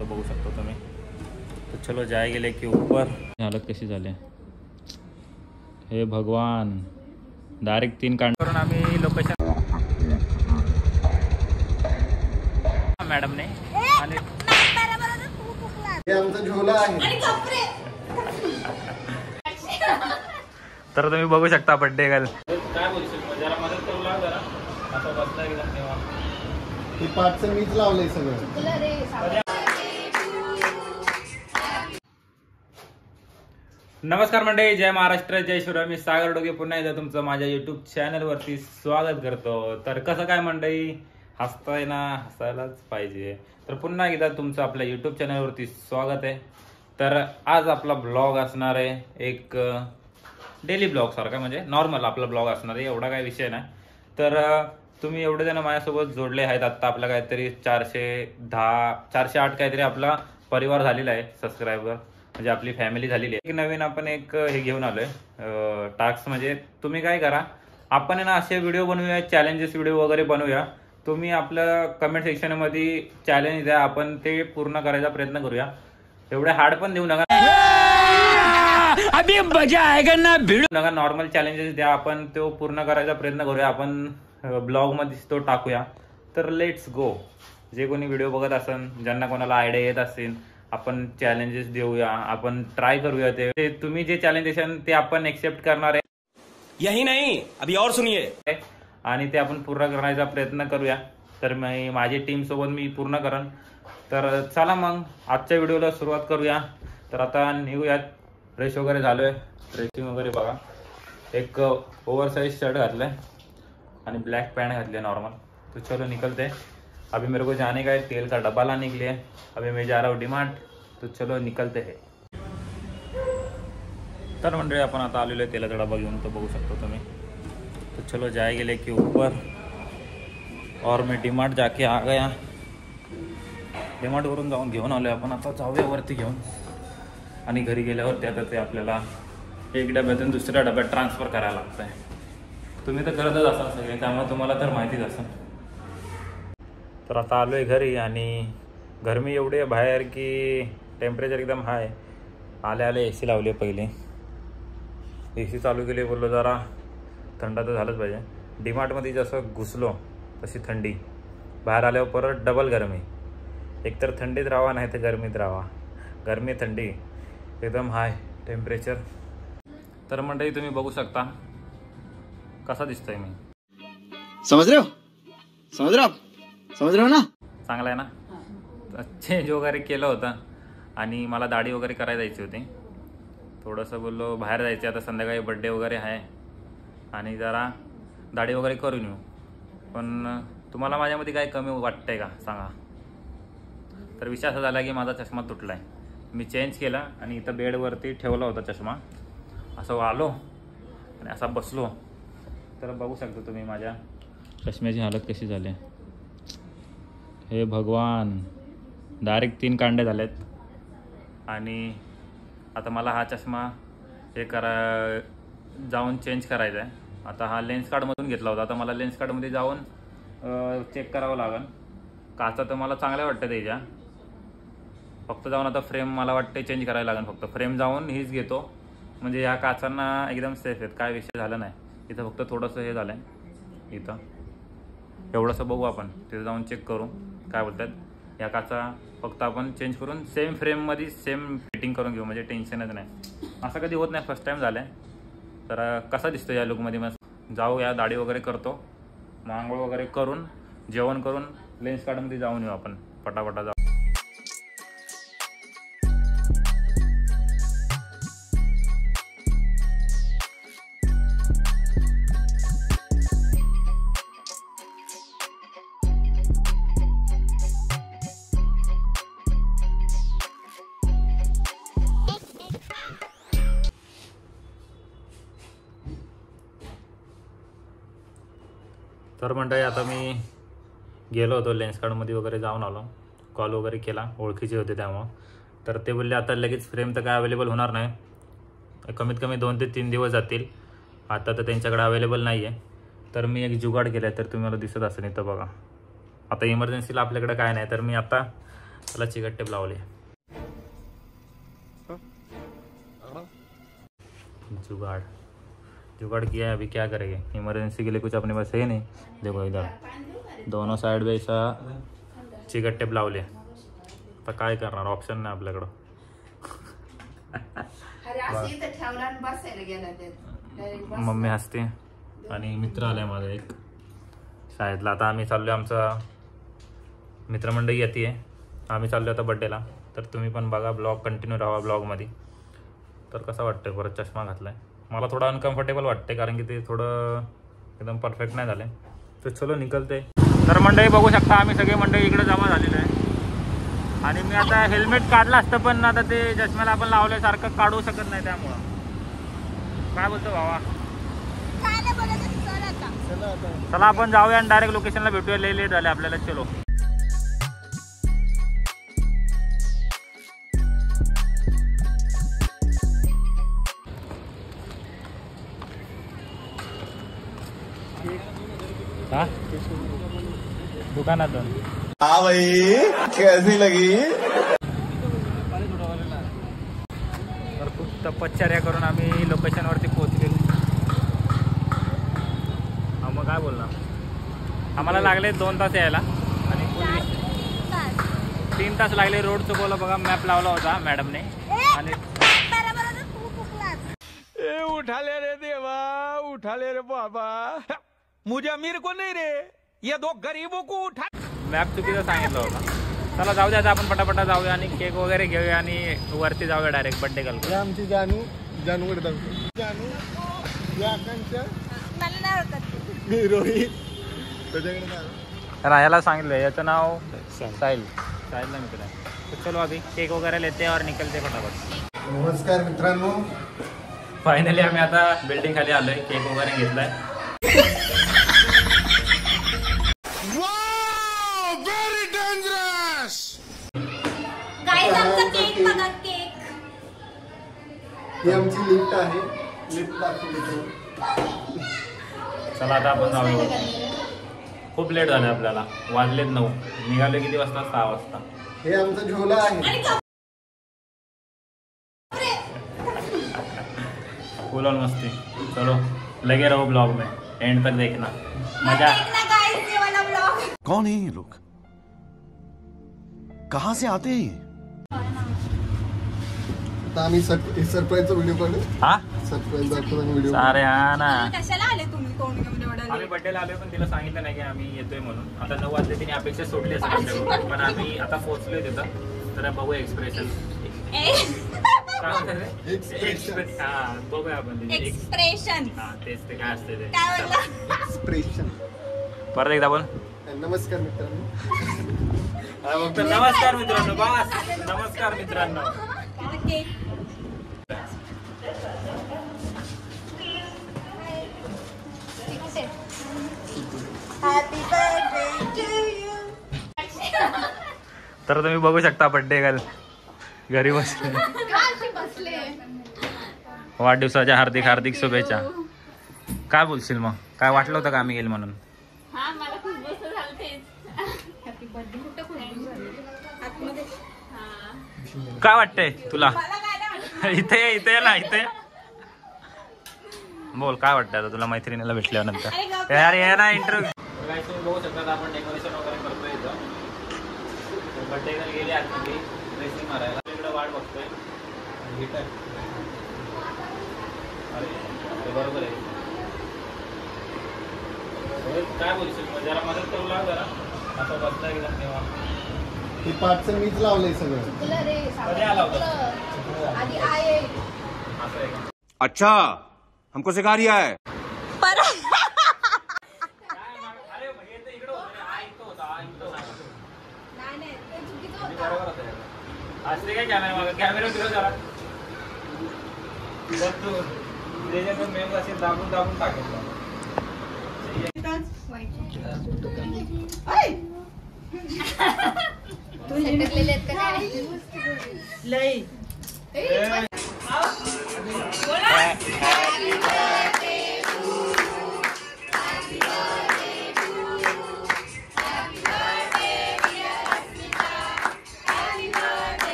तो बघू शकतो तुम्ही। तो चलो जाएंगे लेके ऊपर। हालत कशी झाली हे भगवान। डायरेक्ट 3 कांड करून आम्ही लोकेशन मॅडम ने आणि हे आमचा झोला आहे। तर तुम्ही बघू शकता बड्डे गर्ल काय बोलशील जरा मदत करू लाग जरा आता बसला एकदम तेव्हा हे पार्टचं मीच लावलंय सगळं। नमस्कार मंडळी, जय महाराष्ट्र, जय शिवराय। मी सागर डोके पुन्हा एकदा तुमचं माझ्या युट्यूब चॅनलवरती स्वागत करतो। तर कसं काय मंडळी, हसताय ना, हसायलाच पाहिजे। तर पुन्हा एकदा तुमचं आपल्या युट्यूब चॅनलवरती स्वागत आहे। तर आज आपला ब्लॉग असणार आहे एक डेली ब्लॉग सारखा, म्हणजे नॉर्मल आपला ब्लॉग असणार आहे, एवढा काही विषय नाही। तर तुम्ही एवढे जण माझ्यासोबत जोडले आहेत। आता आपला काहीतरी 410 408 काहीतरी आपला परिवार झालेला आहे, सबस्क्रायबर म्हणजे आपली फॅमिली झालेली आहे। नवीन आपण एक हे घेऊन आलोय टास्क, म्हणजे तुम्ही काय करा, आपण ना असे व्हिडिओ बनवूया, चॅलेंजेस व्हिडिओ वगैरे बनवूया। तुम्ही आपल्या कमेंट सेक्शन मध्ये चॅलेंज द्या, आपण ते पूर्ण करायचा प्रयत्न करूया। एवढे हार्ड पण देऊ नका, अभी मजा आएगा ना, भिडू नका। नॉर्मल चॅलेंजेस द्या, आपण तो पूर्ण करायचा प्रयत्न करूया, आपण ब्लॉग मध्ये तो टाकूया। तर लेट्स गो। जे कोणी व्हिडिओ बघत असेल, ज्यांना कोणाला आयडिया येत असतील, आपण चॅलेंजेस देऊया, आपण ट्राय करूया। ते तुम्ही जे चॅलेंज देशाल ते आपण एक्सेप्ट करणार आहे। यही नहीं, अभी और सुनिए। आणि ते आपण पूर्ण करण्याचा प्रयत्न करूया। तर मी माझी टीम सोबत मी पूर्ण करन। तर चला मग आजच्या व्हिडिओला सुरुवात करूया। तर आता निघूयात। फ्रेश वगैरे झालोय, ड्रेसिंग वगैरे बघा, एक ओव्हरसाइज शर्ट घातलाय आणि ब्लॅक पैंट घातली नॉर्मल। तो चलो निकलते। अभी मेरे को जाने का है, तेल का डब्बा लाने के लिए। अभी मैं जा रहा हूँ डिमांड, तो चलो निकलते हैं। तर मंडळी आपण आता आलेलो आहे तेलाचा डब्बा घेऊन, तो बघू शकतो तुम्ही। तो चलो जाएंगे लेके ऊपर। और मैं डिमांड जाके आ गया। डिमांड वरून जाऊन घेऊन आलोय आपण। आता जाऊया वरती घेऊन, आणि घरी गेल्यावर आता ते आपल्याला एक डब्यातून दुसऱ्या डब्यात ट्रान्सफर करायला लागतं आहे। तुम्ही तर करतच असाल सगळे, त्यामुळे तुम्हाला तर माहितीच असेल। तर आता आलो आहे घरी, आणि गरमी एवढी आहे बाहेर की टेम्परेचर एकदम हाय। आले आले AC लावली पहिले, AC चालू केली, बोललो जरा थंड तर झालंच पाहिजे। डीमार्टमध्ये जसं घुसलो तशी थंडी, बाहेर आल्यावर परत डबल गरमी। एकतर थंडीत राहावा, नाही तर गरमीत राहावा। गरमी थंडी एकदम हाय टेम्परेचर। तर मंडळी तुम्ही बघू शकता कसा दिसतोय मी, समझ रहे हो, समझ रहे हो, समझ रहे हो ना। चांगला आहे ना। चेंज वगैरे केलं होतं, आणि मला दाढी वगैरे करायला जायची होती। थोडंसं बोललो बाहेर जायचं आता, संध्याकाळी बड्डे वगैरे आहे, आणि जरा दाढी वगैरे करून येऊ। पण तुम्हाला माझ्यामध्ये काय कमी वाटतंय का सांगा। तर विषय असा झाला की माझा चष्मा तुटला आहे। मी चेंज केला आणि इथं बेडवरती ठेवला होता चष्मा। असं आलो आणि असा बसलो, तर बघू शकता तुम्ही माझ्या चष्म्याची हालत कशी झाली हे भगवान। डायरेक्ट 3 कांडे झालेत, आणि आता मला हा चष्मा हे जाऊन चेंज करायचा आहे। आता हा लेन्स कार्डमधून घेतला होता, आता मला लेन्स कार्डमध्ये जाऊन चेक करावं लागेल। काचा तर मला चांगल्या वाटतं त्याच्या, फक्त जाऊन आता फ्रेम मला वाटते चेंज करायला लागेल। फक्त फ्रेम जाऊन हीच घेतो, म्हणजे या काचांना एकदम सेफ आहेत, काय विषय झाला नाही। इथं फक्त थोडंसं हे झालं आहे, इथं एवढंसं बघू आपण, तिथं जाऊन चेक करू काय बोलतात। या काचा फक्त आपण चेंज करून सेम फ्रेममध्ये सेम फिटिंग करून घेऊ, म्हणजे टेन्शनच नाही। असं कधी होत नाही, फर्स्ट टाईम झालं आहे। तर कसा दिसतो या लुकमध्ये, मग जाऊ या, दाढी वगैरे करतो, आंघोळ वगैरे करून जेवण करून लेन्स कार्डमध्ये जाऊन येऊ आपण पटापटा जाऊ। तर मंडळी आता मी गेलो होतो लेन्स कार्डमध्ये वगैरे जाऊन आलो, कॉल वगैरे केला, ओळखीचे होते त्यामुळं। तर ते बोलले आता लगेच फ्रेम तर काय अवेलेबल होणार नाही, कमीत कमी 2 ते 3 दिवस जातील। आता तर त्यांच्याकडे अवेलेबल नाही आहे। तर मी एक जुगाड केला आहे, तर तुम्हाला दिसत असेल इथं बघा। आता इमर्जन्सीला आपल्याकडे काय नाही, तर मी आता त्याला चिकट टेप लावले. जुगाड़ जुगाड़ किया है, अभी क्या करेंगे, इमरजेंसी के लिए कुछ अपने पास है नहीं. देखो इधर दोनों साइड पे ऐसा चिकट टेप लावले. आता काय करणार, ऑप्शन नाही आपल्याकडं. मम्मी हसते आणि मित्र आलाय माझा एक शाळेतला. आता आम्ही चाललो, आमचा मित्रमंडळी येते, आम्ही चाललो आता बड्डेला. तर तुम्ही पण बघा, ब्लॉग कंटिन्यू राहा ब्लॉगमध्ये. तर कसं वाटतंय, परत चष्मा घातलाय, मला थोडं अनकम्फर्टेबल वाटते कारण की ते थोडं एकदम परफेक्ट नाही झालं. तर चलो निकलते. तर मंडळी बघू शकता, आम्ही सगळे मंडळी इकडे जमा झालेलो आहे. आणि मी आता हेल्मेट काढलं असतं, पण आता ते चष्म्याला आपण लावल्यासारखं काढू शकत नाही, त्यामुळं. काय बोलतो भावा? चला आपण जाऊया आणि डायरेक्ट लोकेशनला भेटूया. लय लेट झाले आपल्याला. चलो. हा दुकानातून. हाँ भाई कैसी लगी? तर खूप तपश्चर्या करून आम्ही लोकेशनवरती पोहोचलेलो. मग काय बोलणार, आम्हाला लागले 2 तास यायला आणि 3 तास लागले. रोड चुकवलं बघा, मॅप लावला होता मॅडमने. आणि उठा ले रे देवा, उठा ले रे बाबा, मुझे अमीर को नहीं रे, ये 2 गरीबों को उठा. मॅप चुकीचं सांगितलं होता. चला जाऊ द्या, आता आपण पटापटा जाऊया आणि केक वगैरे घेऊया आणि वरती जाऊया डायरेक्ट बड्डे गर्ल. आमची जानू कडे जानू या आकांक्षा, मला नाही ओळखत मी, रोहित त्याच्याकडे राहायला सांगितलं. याचं नाव साहिलला मित्र आहे. तर चलो अभी केक वगैरे लेते और निकलते फटाफट. नमस्कार मित्रांनो, फायनली आम्ही आता बिल्डिंग खाली आलोय. केक वगैरे घेतलाय. Very dangerous. गाइस आमचा केक बघा, केक. ही आमची लिफ्ट आहे, लिफ्ट दाखवली. चला आता आपण जाऊया. खूप लेट झालं आपल्याला, वाजलेत 9. निघाले किती वाजता? 6 वाजता. हे आमचा झोला आहे. फुल ऑन मस्ती. चलो लगे रहो ब्लॉग में, एंड तक देखना, मजा. गाइस ये वाला व्लॉग. कौन है ये लोग, कहाँ से आते हैं? आता आम्ही सरप्राईजचा व्हिडिओ काढू. हा सरप्राईज दाखवून व्हिडिओ. अरे हा ना, कशाला आले तुम्ही कोण घेऊन? आम्ही बड्डेला आलोय, पण तिला सांगितलं नाही की आम्ही येतोय म्हणून. आता 9 वाजले, तिने अपेक्षा सोडली असेल, पण आम्ही आता पोहोचलोय तिथं. तर बघू एक्सप्रेशन. हा बघूया आपण एक्सप्रेशन. हा तेच ते काय असते ते. काय बोलला? एक्सप्रेशन. परत एकदा बोल. नमस्कार मित्रांनो. नमस्कार मित्रांनो, बस नमस्कार मित्रांनो. Cake. Happy birthday to you. तर तुम्ही बघू शकता बड्डे गर्ल घरी बसले. वाढदिवसाच्या हार्दिक हार्दिक शुभेच्छा. काय बोलशील मग, काय वाटलं होतं का आम्ही येईल म्हणून? हा मला खूप मस्त झालं तेच. Happy birthday. काय वाटतंय तुला? मला काय नाही वाटत. इथे ना इथे बोल, काय वाटतं आता तुला मैत्रिणीला भेटल्यानंतर? यार ये ना इंटरव्ह्यू. बघू शकता आपण डेकोरेशन वगैरे करतोय इथं. बड्डे गर्ल गेली आतमध्ये ड्रेसिंग मारायला. इकडे वाट बघतोय. अरे बरोबर आहे. काय बोलशील, जरा मदत करू लाग जरा. असं बसला एकदम तेव्हा. हे पार्टचं मीच लावलंय सगळं. कधी आला होता? आधी आहे. असं आहे का? अच्छा, हमको सिखा रिया है. असले काय कॅमेरा मागा, कॅमेरा फिरव जरा. तू त्याच्यात मेंबर असेल दाबून दाबून टाकेल. तू झटकलेले आहेत का काय? लई.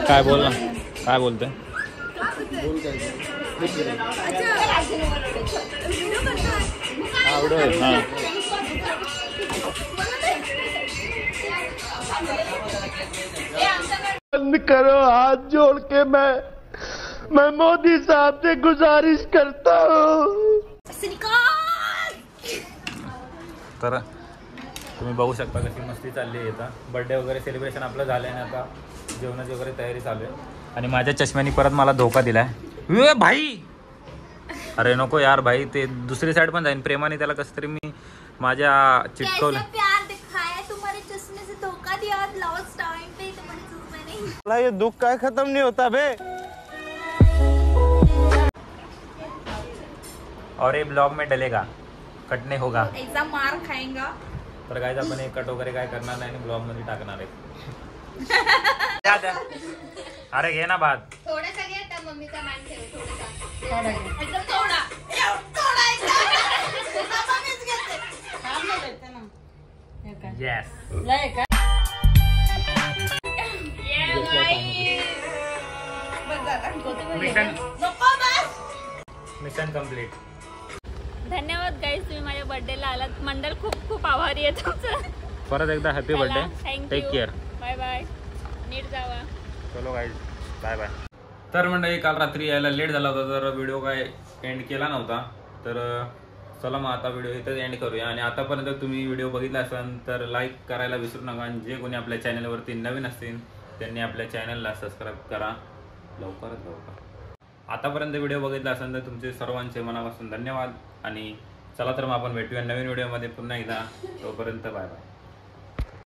काय बोल ना, काय बोलते? बंद करो, हाथ जोड़ के मैं मोदी साहब से गुजारिश करता हूँ। तर तुम्ही बघू शकता कशी मस्ती चालली आहे आता. बर्थडे वगैरे सेलिब्रेशन आपलं झालं आहे आणि आता जेवणाची वगैरे तयारी चालू आहे. आणि माझ्या चष्म्याने परत मला धोका दिलाय. भाई अरे नको यार भाई, ते दुसरी साईड पण जाईन. प्रेमाने त्याला कसं तरी मी माझ्या चिटकवलं. प्यार दिखाया तुम्हारे चश्मे से धोखा दिया लास्ट टाइम पे तुम्हारे चश्मे नहीं. ये दुख का खत्म नहीं होता बे. और ये ब्लॉग में डलेगा, कट नहीं होगा. एकदम मार खाएगा. तर काय आपण हे कट वगैरे काय करणार नाही आणि ब्लॉग मध्ये टाकणार आहे. अरे घे ना भात. थोडासा घे आता मम्मीचा मान ठेव. थोडासा एकदम थोडा थोडा एकदम मम्मीच घेते. येस. Mission complete. धन्यवाद गाईज, तुम्ही माझ्या बर्थडेला आलात. मंडळ खूप खूप आभारी आहे तुमचं. परत एकदा happy birthday. Thank you. Take care. Bye bye. नीट जावा. चलो गाईज, बाय बाय. तर मंडळी काल रात्री यायला लेट झाला होता, तर व्हिडिओ काय एंड केला नव्हता. तर चला मग आता व्हिडिओ इथंच एंड करूया. आणि आतापर्यंत तुम्ही व्हिडिओ बघितला असाल तर लाईक करायला विसरू नका. आणि जे कोणी आपल्या चॅनलवरती नवीन असतील त्यांनी आपल्या चॅनलला सबस्क्राईब करा लवकरात लवकर. आतापर्यंत व्हिडिओ बघितला असेल तर तुमचे सर्वांचे मनापासून धन्यवाद. आणि चला तर मग आपण भेटूया नवीन व्हिडिओमध्ये पुन्हा एकदा. तोपर्यंत बाय बाय.